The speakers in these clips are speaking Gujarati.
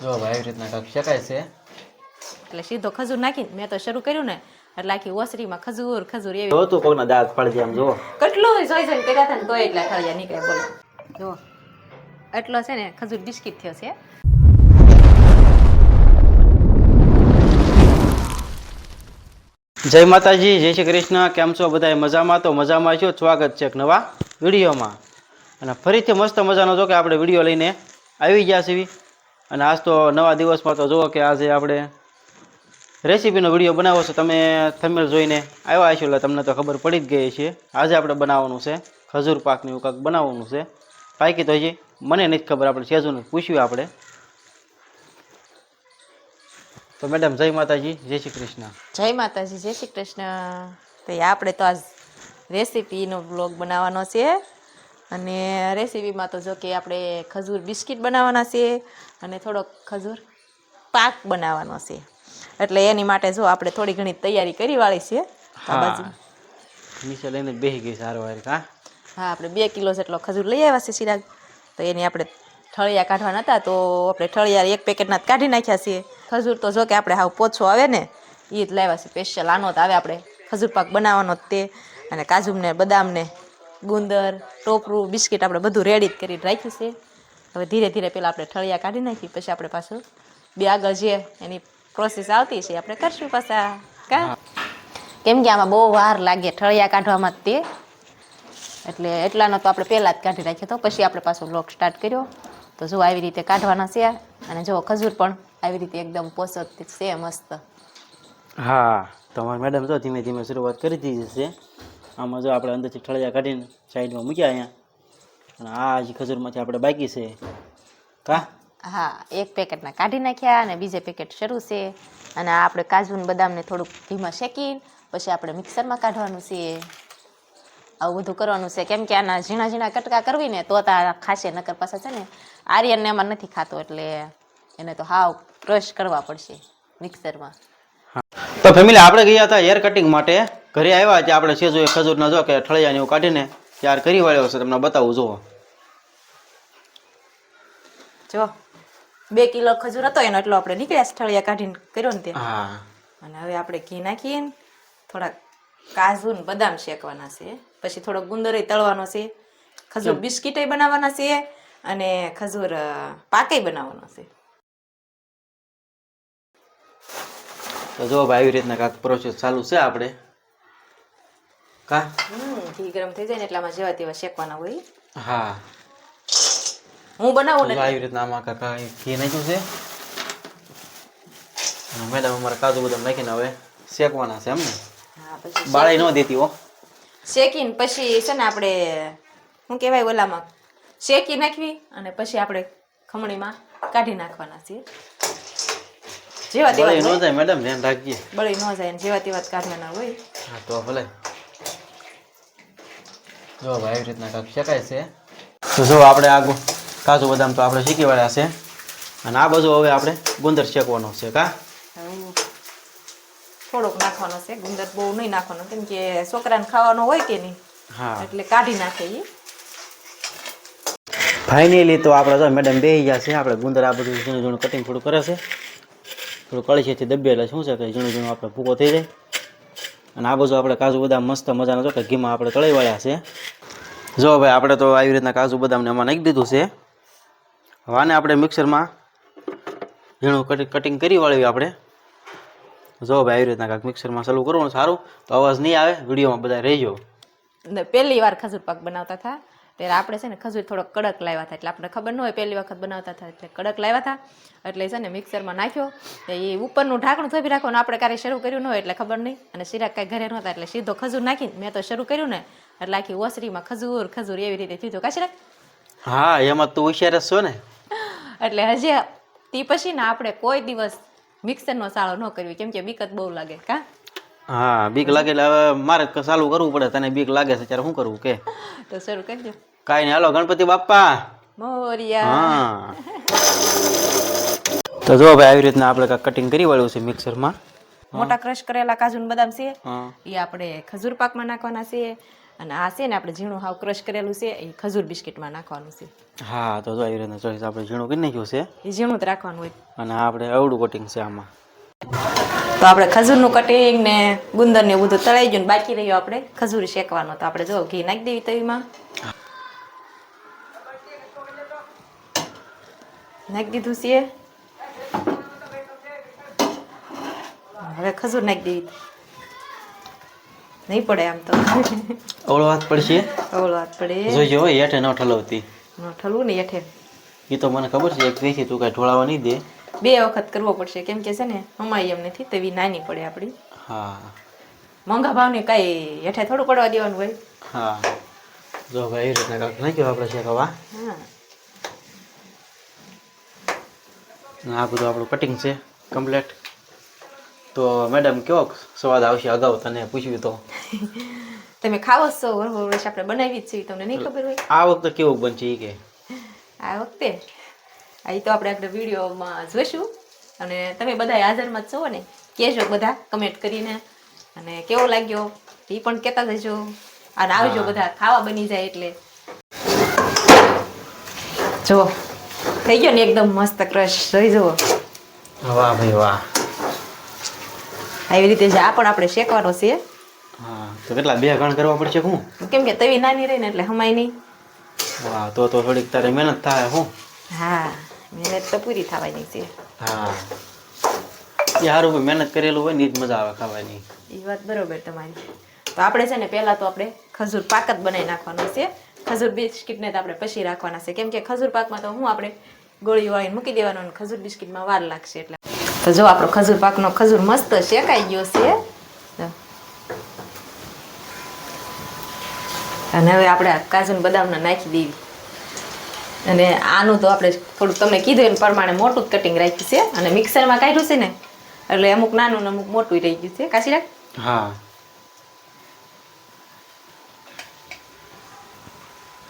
જો ભાઈ એવી રીતના કાંક શકાય છે. એટલે સીધો ખજૂર નાખીને મેં તો શરૂ કર્યું ને એટલે આખી ઓસરીમાં ખજૂર ખજૂર એવી જો તું કોકના દાંત પડી જાય આમ જો. કેટલું સોય સોય કર્યા હતા ને તોય એટલા ખળિયા નીકળે બોલો. જો એટલો છે ને ખજૂર બિસ્કિટ થયો છે. જય માતાજી, જય શ્રી કૃષ્ણ. કેમ છો બધા? મજામાં? તો મજામાં છો. સ્વાગત છે એક નવા વિડીયોમાં. અને ફરીથી મસ્ત મજાનો જો કે આપણે વિડીયો લઈને આવી ગયા છીએ. અને આજ તો નવા દિવસમાં તો જુઓ કે આજે આપણે રેસીપીનો વિડીયો બનાવો છો. તમે થંબનેલ જોઈને આવ્યા છો એટલે તમને તો ખબર પડી જ ગઈ છે. આજે આપણે બનાવવાનું છે ખજૂર પાકનું એવું કાંઈક બનાવવાનું છે. બાકી તો હજી મને નથી ખબર, આપણે સેજુને પૂછ્યું આપણે. તો મેડમ જય માતાજી, જય શ્રી કૃષ્ણ. જય માતાજી, જય શ્રી કૃષ્ણ. તો આપણે તો આજ રેસીપીનો બ્લોગ બનાવવાનો છે. અને રેસીપીમાં તો જો કે આપણે ખજૂર બિસ્કિટ બનાવવાના છે અને થોડોક ખજૂર પાક બનાવવાનો છે. એટલે એની માટે જો આપણે થોડી ઘણી તૈયારી કરી વાળી છે. આ બાજુ નીચે લઈને બેસી ગઈ સારો વાર. હા આપણે 2 કિલો જેટલો ખજૂર લઈ આવ્યા છે સિરાગ. તો એની આપણે ઠળિયા કાઢવાના હતા તો આપણે ઠળિયા 1 પેકેટના કાઢી નાખ્યા છીએ. ખજૂર તો જો કે આપણે હાવ પોછો આવે ને એ જ લાવ્યા છે સ્પેશિયલ. આનો તો આવે આપણે ખજૂર પાક બનાવવાનો તે. અને કાજુને બદામને ગુંદર ટોપરું બિસ્કિટ આપણે બધું રેડી કરીને રાખ્યું છે. હવે ધીરે ધીરે પહેલાં આપણે ઠળિયા કાઢી નાખી પછી આપણે પાછું આગળ જે એની પ્રોસેસ આવતી છે આપણે કરશું પાછા. કા કેમ કે આમાં બહુ વાર લાગે ઠળિયા કાઢવામાં તે. એટલે એટલાનો તો આપણે પહેલાં જ કાઢી રાખ્યો તો પછી આપણે પાછો બ્લોગ સ્ટાર્ટ કર્યો. તો જો આવી રીતે કાઢવાના છે. અને જો ખજૂર પણ આવી રીતે એકદમ પોષક છે મસ્ત. હા તમારે મેડમ તો ધીમે ધીમે શરૂઆત કરી દીધી છે. આમાં જો આપણે અંદરથી ઠળિયા કાઢીને સાઈડમાં મૂક્યા અહીંયા. અને આ જ ખજૂરમાંથી આપણે બાકી છે. કા હા 1 પેકેટના કાઢી નાખ્યા અને બીજે પેકેટ શરૂ છે. અને આ આપણે કાજુ ને બદામને થોડુંક ધીમાં શેકીને પછી આપણે મિક્સરમાં કાઢવાનું છે. આવું બધું કરવાનું છે કેમ કે આના ઝીણા ઝીણા કટકા કરવી ને તો આ ખાશે. નકર પાછા છે ને આર્યનને એમાં નથી ખાતો એટલે એને તો હાવ ક્રશ કરવા પડશે મિક્સરમાં. તો ફેમિલી આપણે ગયા હતા હેર કટિંગ માટે. ઘરે આવ્યા ત્યાં આપણે સેજો ખજૂરના જો કે ઠળિયાને એવું કાઢીને તૈયાર કરી વાળ્યો છે. તમને બતાવું જુઓ. જો 2 કિલો ખજૂર હતો એનો એટલો આપણે નીકળ્યા ઠળિયા કાઢીને કર્યો ને તે. હા અને હવે આપણે ઘી નાખીને થોડાક કાજુ ને બદામ શેકવાના છે. પછી થોડોક ગુંદર તળવાનો છે. ખજૂર બિસ્કિટ બનાવવાના છે અને ખજૂર પાકે બનાવવાનો છે. તો જો ભાઈ આવી રીતના કાંક પ્રોસેસ ચાલુ છે આપણે. કા ઘી ગરમ થઈ જાય ને એટલામાં જેવા તેવા શેકવાના હોય. હા હું બનાવું ને આવી રીતના આમાં કાકા ઘી નાખ્યું છે. મેડમ અમારે કાજુ બદામ નાખીને હવે શેકવાના છે એમને. હા પછી બાળી ન દેતી હો. શેકીને પછી છે ને આપણે શું કહેવાય ઓલામાં શેકી નાખવી અને પછી આપણે ખમણીમાં કાઢી નાખવાના છે. જેવા તેવા ન જાય મેડમ, ધ્યાન રાખજે. બળી ન જાય ને જેવા તેવા કાઢવાના હોય. હા તો ભલે. જો ભાઈ આવી રીતના કાંક શેકાય છે. તો જો આપણે આ કાજુ બદામ તો આપણે શીખી વાળ્યા છે. અને આ બધું હવે આપણે ગુંદર શેકવાનો છે. કા થોડોક નાખવાનો છે ગુંદર, બહુ નહીં નાખવાનો કેમ કે છોકરાને ખાવાનો હોય કે નહીં. હા એટલે કાઢી નાખે એ. ફાઇનલી તો આપણે તો મેડમ બેસી ગયા છે. આપણે ગુંદર આ બધું ઝીણું ઝીણું કટિંગ થોડું કરે છે. થોડું કળશીથી દબીએ એટલે શું છે કે ઝીણું ઝીણું આપણે ભૂકો થઈ જાય. અને આ બધું આપણે કાજુ બદામ મસ્ત મજાનો જો કે ઘીમાં આપણે તળી વાળ્યા છે. જો ભાઈ આપણે તો આવી રીતના કાજુ બદામને એમાં નાખી દીધું છે. હવે આને આપણે મિક્સરમાં ઝીણું કટિંગ કરી વાળવી આપણે. જો ભાઈ આવી રીતના કાંઈક મિક્સરમાં ચાલુ કરવાનું સારું તો અવાજ નહીં આવે. વિડીયોમાં બધા રહેજો. પહેલી વાર ખજૂર પાક બનાવતા હતા ત્યારે આપણે છે ને ખજૂર થોડોક કડક લાવ્યા હતા. એટલે આપણે ખબર ન હોય પહેલી વખત બનાવતા હતા એટલે કડક લાવ્યા હતા. એટલે છે ને મિક્સરમાં નાખ્યો એ ઉપરનું ઢાંકણું થોભી રાખવાનું. આપણે ક્યારે શરૂ કર્યું ન હોય એટલે ખબર નહીં. અને સિરાગ કાંઈ ઘરે નહોતા એટલે સીધો ખજૂર નાખીને મેં તો શરૂ કર્યું ને એટલે આખી ઓસરીમાં ખજૂર ખજૂર એવી રીતે થયું. કા સિરાગ? હા એમાં તું હોશિયાર જ છો ને. એટલે હજી તે પછી ને આપણે કોઈ દિવસ મિક્સરનો સાળો ન કરવી કેમ કે બીક જ બહુ લાગે. કા હા બીક લાગે એટલે હવે મારે ચાલુ કરવું પડે. તને બીક લાગે છે ત્યારે શું કરવું કે? તો શરૂ કરજો. કાંઈ નહીં, હાલો ગણપતિ બાપ્પા મોરિયા. હા તો જો ભાઈ આવી રીતના આપણે કટિંગ કરી વાળ્યું છે મિક્સરમાં. મોટા ક્રશ કરેલા કાજુ ને બદામ છે એ આપણે ખજૂર પાકમાં નાખવાના છે. અને આ છે ને આપણે ઝીણું હાવ ક્રશ કરેલું છે એ ખજૂર બિસ્કિટમાં નાખવાનું છે. હા તો જો આવી રીતના ચોઈસ આપણે ઝીણું કરી નાખ્યું છે એ ઝીણું જ રાખવાનું હોય. અને આપણે અવળું કોટિંગ છે આમાં. તો આપણે ખજૂરનું કટિંગ ને ગુંદર ને એવું બધું તળાઈ ગયું ને બાકી રહ્યો આપણે ખજૂર શેકવાનો. તો આપણે જો ઘી નાખી દેવી તવીમાં, નાખી દીધું છે. હવે ખજૂર નાખી દેવી, નહીં પડે આમ તો અવળો હાથ પડશે, ઓલો હાથ પડે, જોઈજો હોય હેઠે ન ઠલવતી. ઠલવું ને હેઠે એ તો મને ખબર છે, એક વેચી તું કાંઈ ઢોળાવા નહીં દે. 2 વખત કરવો પડશે કેમ કે છે ને હમાઈ એમ નથી તવી નાની પડે આપણી. હા મોંઘા ભાવની કાંઈ હેઠે થોડું પડવા દેવાનું હોય. હા જો ભાઈ એ રીતના કાંઈક નાખ્યો આપણે શેકવા. હા આ બધું આપણું કટિંગ છે કમ્પ્લેટ. તો મેડમ કેવો સ્વાદ આવશે અગાઉ તને પૂછ્યું તો? તમે ખાવો છો વર્ષ આપણે બનાવી જ છે તમને નહીં ખબર હોય? આ વખતે કેવું બનશે એ કે? આ વખતે આ તો આપણે આગળ વિડીયોમાં જોઈશું અને તમે બધા હાજરમાં જ છો ને, કહેજો બધા કમેન્ટ કરીને અને કેવો લાગ્યો એ પણ કહેતા જજો અને આવજો બધા ખાવા બની જાય એટલે. જો થઈ ગયો ને એકદમ મસ્ત ક્રશ, જોઈ જુઓ. વાહ ભાઈ વાહ. આવી રીતે આ પણ આપણે શેકવાનો છે. હા તો કેટલા 2 ગણ કરવા પડશે હું? કેમ કે તવી નાની રહી ને એટલે હમાય નહીં. વાહ તો થોડીક તારે મહેનત થાય હું. હા મહેનત તો પૂરી થવાની છે. હા એ સારું ભાઈ, મહેનત કરેલું હોય ને જ મજા આવે ખાવાની. એ વાત બરોબર તમારી. તો આપણે છે ને પહેલાં તો આપણે ખજૂર પાક જ બનાવી નાખવાનો છે. ખજૂર બિસ્કિટને તો આપણે પછી રાખવાના છે કેમ કે ખજૂર પાકમાં તો હું આપણે ગોળી વાળીને મૂકી દેવાનું અને ખજૂર બિસ્કિટમાં વાર લાગશે એટલે. તો જો આપણો ખજૂર પાકનો ખજૂર મસ્ત શેકાઈ ગયો છે. અને હવે આપણે કાજુ ને બદામને નાખી દેવી અને આનું તો આપણે થોડુંક તમને કીધું એ પ્રમાણે મોટું જ કટિંગ રાખ્યું છે અને મિક્સરમાં કાઢ્યું છે ને એટલે અમુક નાનું ને અમુક મોટું રહી ગયું છે. કાશી રાખ. હા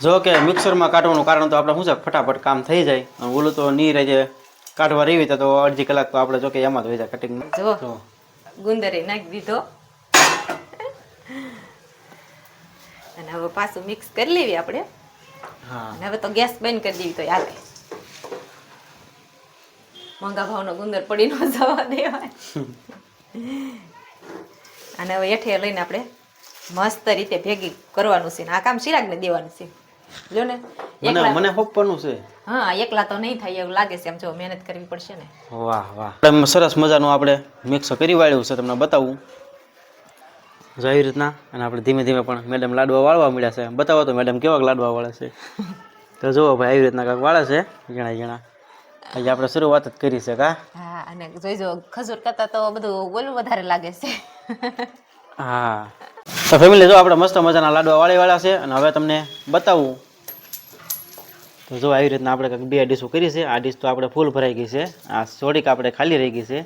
જો કે મિક્સરમાં કાઢવાનું કારણ તો આપણે શું છે ફટાફટ કામ થઈ જાય અને ઓલું તો નહીં રહે કાઢવા રહી તો અડધી કલાક તો આપણે જો કે એમાં જ હોય જાય કટિંગ. જો ગુંદરે નાખી દીધો અને હવે પાછું મિક્સ કરી લેવી આપણે. હા અને હવે તો ગેસ બંધ કરી દેવી તો હાલે. મોંઘા ભાવનો ગુંદર પડી ન જવા દેવાય. અને હવે હેઠે લઈને આપણે મસ્ત રીતે ભેગી કરવાનું છે ને આ કામ ચિરાગને દેવાનું છે. જો ને મને હોપવાનું છે. હા એકલા તો નહીં થાય એવું લાગે છે. આમ જો મહેનત કરવી પડશે ને. વાહ વાહ સરસ મજાનું આપણે મિક્સ કરી વાળ્યું છે, તમને બતાવું જો આવી રીતના. અને આપણે ધીમે ધીમે પણ મેડમ લાડવા વાળવા મળ્યા છે. બતાવો તો મેડમ કેવા લાડવા વાળે છે. તો જુઓ ભાઈ આવી રીતના કાંઈક વાળે છે જણા જણા. હજી આપણે શરૂઆત જ કરી છે કા. હા અને જોઈજો ખજૂર કરતા તો બધું ઓલું વધારે લાગે છે. હા તો ફેમિલી જો આપણે મસ્ત મજાના લાડવા વાળ્યા છે અને હવે તમને બતાવું. તો જો આવી રીતના આપણે કંઈક 2 ડીશો કરી છે. આ ડીશ તો આપણે ફૂલ ભરાઈ ગઈ છે, આ થોડીક આપણે ખાલી રહી ગઈ છે.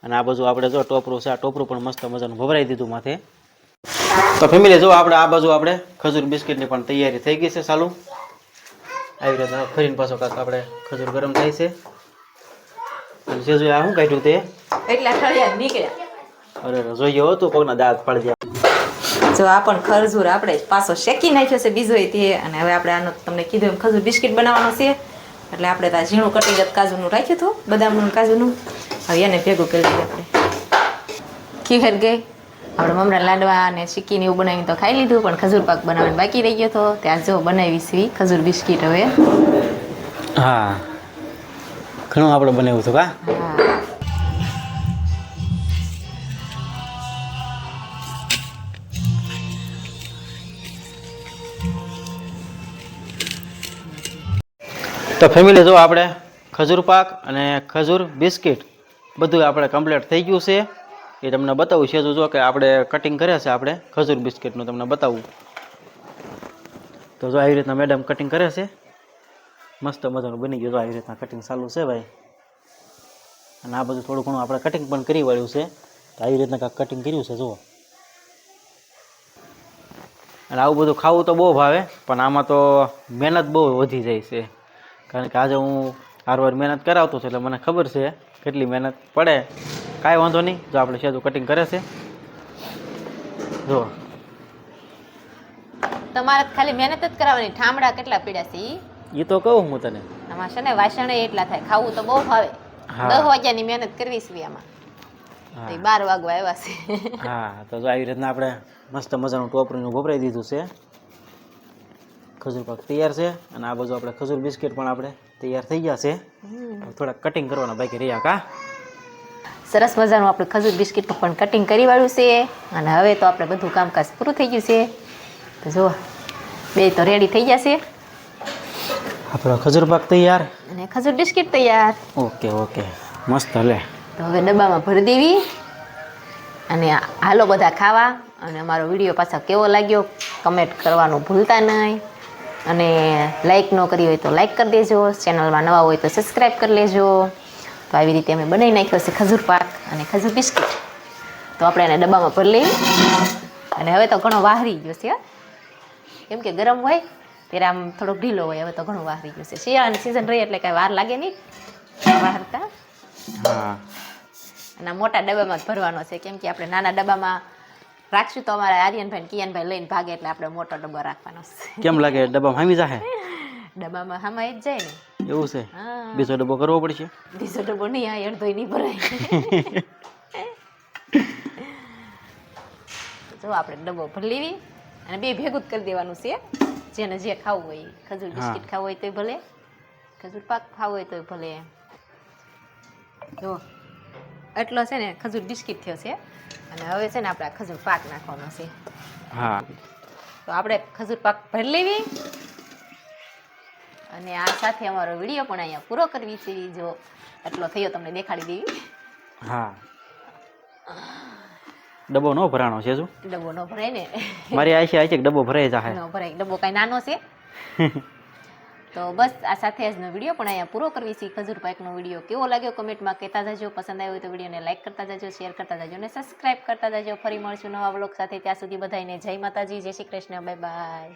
અને આ બાજુ આપણે જો ટોપરું છે, આ ટોપરું પણ મસ્ત મજાનું ભરાઈ દીધું માથે. તો ફેમિલી જો આપણે આ બાજુ આપણે ખજૂર બિસ્કિટની પણ તૈયારી થઈ ગઈ છે ચાલુ. આવી રીતના ફરીને પાછો કાંક આપણે ખજૂર ગરમ થાય છે. અને સેજુ આ શું કાઢ્યું તે એટલા ઠળિયા નીકળ્યા. અરે જોઈએ હતું કોકના દાંત પાડી દે. જો આ પણ ખજૂર આપણે પાછો શેકી નાખ્યો છે બીજો તે. અને હવે આપણે આનો તમને કીધું એમ ખજૂર બિસ્કિટ બનાવવાનો છે એટલે આપણે ત્યાં ઝીણું કટિંગ કાજુનું રાખ્યું હતું, બદામનું કાજુનું. હવે એને ભેગું કરી દઈએ આપણે. ખીર ગઈ આપણે મમરા લાડવા અને સિક્કીને એવું બનાવીને તો ખાઈ લીધું પણ ખજૂર પાક બનાવવાનો બાકી રહી ગયો હતો. ત્યાં જો બનાવી છે ખજૂર બિસ્કિટ હવે. હા ઘણું આપણે બનાવ્યું હતું કા. હા તો ફેમિલી જો આપણે ખજૂર પાક અને ખજૂર બિસ્કિટ બધું આપણે કમ્પ્લીટ થઈ ગયું છે. એ તમને બતાવું છે જો કે આપણે કટિંગ કરે છે આપણે ખજૂર બિસ્કિટનું તમને બતાવું. તો જો આવી રીતના મેડમ કટિંગ કરે છે, મસ્ત મજાનું બની ગયું. જો આવી રીતના કટિંગ ચાલુ છે ભાઈ. અને આ બધું થોડું ઘણું આપણે કટિંગ પણ કરી વાળ્યું છે. તો આવી રીતના કાંઈક કટિંગ કર્યું છે જુઓ. અને આવું બધું ખાવું તો બહુ ભાવે પણ આમાં તો મહેનત બહુ વધી જાય છે. કારણ કે આજે હું વાર મહેનત કરાવતો છું એટલે મને ખબર છે કેટલી મહેનત પડે. કાંઈ વાંધો નહીં જો આપણે સેજું કટિંગ કરે છે જો તમારે તો ખાલી મહેનત જ કરવાની. ઠામડા કેટલા પીડ્યા છે ઈ. એ તો કહું હું તને. આમાં છે ને વાસણે એટલા થાય, ખાવું તો બહુ ભાવે. હા. 10 વાગ્યાની મહેનત કરવી છે આમાં. હા. તો 12 વાગવા આવ્યા છે. હા તો જો આવી રીતના આપણે મસ્ત મજાનું ટોપરીનું ભભરાઈ દીધું છે. ખજૂર પાક તૈયાર છે અને આ બાજુ આપણે ખજૂર બિસ્કિટ પણ આપણે તૈયાર થઈ ગયા છે. હવે થોડા કટિંગ કરવાના બાકી રહ્યા કા. સરસ મજાનું આપણે ખજૂર બિસ્કિટ પણ કટિંગ કરી વાળું છે અને હવે તો આપણે બધું કામકાજ પૂરું થઈ ગયું છે. તો જો બે તો રેડી થઈ ગયા છે આપણો ખજૂર પાક તૈયાર અને ખજૂર બિસ્કિટ તૈયાર. ઓકે ઓકે મસ્ત હલે. તો હવે ડબ્બામાં ભરી દેવી અને હાલો બધા ખાવા. અને અમારો વિડીયો પાછો કેવો લાગ્યો કમેન્ટ કરવાનું ભૂલતા નહીં અને લાઈક ન કરી હોય તો લાઈક કરી દેજો. ચેનલમાં નવા હોય તો સબસ્ક્રાઈબ કરી લેજો. તો આવી રીતે અમે બનાવી નાખ્યો છે ખજૂર પાક અને ખજૂર બિસ્કિટ. તો આપણે એને ડબ્બામાં ભરી લઈએ અને હવે તો ઘણો વાહરી ગયો છે કેમ કે ગરમ હોય ત્યારે આમ થોડોક ઢીલો હોય. હવે તો ઘણું વાહરી ગયું છે. શિયાળાની સિઝન રહી એટલે કાંઈ વાર લાગે નહીં વાહરતા. હા અને આ મોટા ડબ્બામાં જ ભરવાનો છે કેમ કે આપણે નાના ડબ્બામાં રાખશું તો અમારા આર્યનભાઈ કિયાનભાઈ લઈને ભાગે એટલે આપણે મોટો ડબ્બો રાખવાનો છે. કેમ લાગે ડબ્બામાં હામી જાહે? ડબ્બામાં હમાઈ જ જાય ને. એવું છે? હા બીજો ડબ્બો કરવો પડશે. બીજો ડબ્બો નહીં, આ અડધોય નહીં ભરાય. જો આપણે ડબ્બો ભરી લેવી અને બે ભેગું જ કરી દેવાનું છે. જેને જે ખાવું હોય, ખજૂર બિસ્કિટ ખાવું હોય તોય ભલે, ખજૂર પાક ખાવું હોય તોય ભલે. જો એટલો છે ને ખજૂર બિસ્કિટ થયો છે અને હવે છે ને આપણે આ ખજૂર પાક નાખવાનો છે. હા તો આપણે ખજૂર પાક ભરી લેવી અને આ સાથે અમારો વિડીયો પણ અહીંયા પૂરો કરવી છે. જો એટલો થયો તમને દેખાડી દેવી. હા ડબ્બો ન ભરાણો છે શું? ડબ્બો ન ભરાય ને. મારી આશા છે કે ડબ્બો ભરાઈ જાહે. ન ભરાય, ડબ્બો કાંઈ નાનો છે. તો બસ આ સાથે આજનો વિડીયો પણ અહીંયા પૂરો કરવી છે. ખજૂર પાકનો વિડીયો કેવો લાગ્યો કમેન્ટમાં કહેતા જજો. પસંદ આવ્યો હોય તો વિડીયોને લાઈક કરતા જજો, શેર કરતા જજો અને સબસ્ક્રાઈબ કરતા જજો. ફરી મળશું નવા વ્લોગ સાથે. ત્યાં સુધી બધાને જય માતાજી, જય શ્રી કૃષ્ણ, બાય બાય.